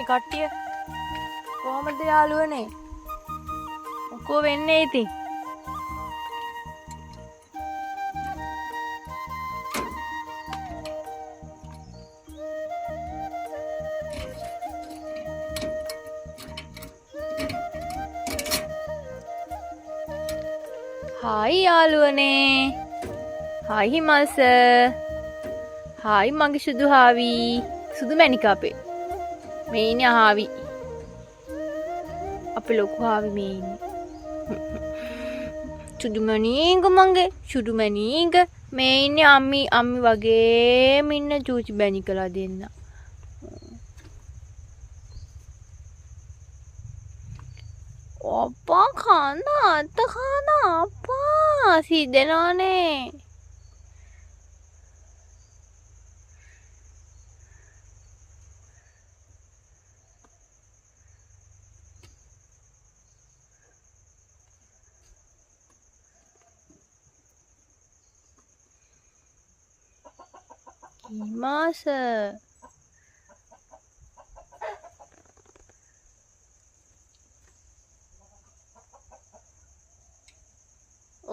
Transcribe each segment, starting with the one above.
මේ කට්ටිය කොහමද යාළුවනේ? මොකෝ වෙන්නේ ඉතින්? හායි යාළුවනේ. හායි හිමල්ස. හායි මගේ සුදු හාවි. සුදු මැණික අපේ. මේ ඉන්නේ හාවි. අපේ ලොකු හාවි මේ ඉන්නේ. සුදු මැණික මගේ. සුදු මැණික. මේ ඉන්නේ අම්මි වගේම ඉන්න චූචි මැණිකලා දෙන්න. අප්පා කන්න අත කන අප්පා සිදෙනවනේ. Mas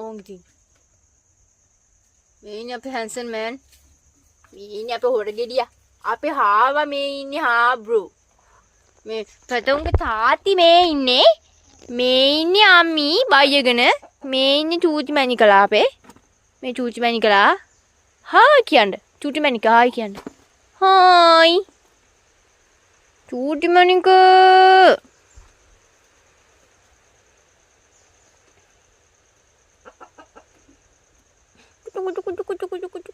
ඕංගි මේ ඉන්නේ අපේ හැන්සන් මෑන්. මේ ඉන්නේ අපේ හොරගෙඩියා. අපේ හාවා මේ ඉන්නේ හාබ්‍රෝ. මේ ප්‍රතුංගේ තාත්ති මේ ඉන්නේ. මේ ඉන්නේ අම්මි බයගෙන. මේ ඉන්නේ චූටි මැණිකලා අපේ. මේ චූටි මැණිකලා. හායි කියන්න. චූටි මැණික හායි කියන්න. හායි. චූටි මැණික. Kucuk kucuk kucuk kucuk kucuk kucuk.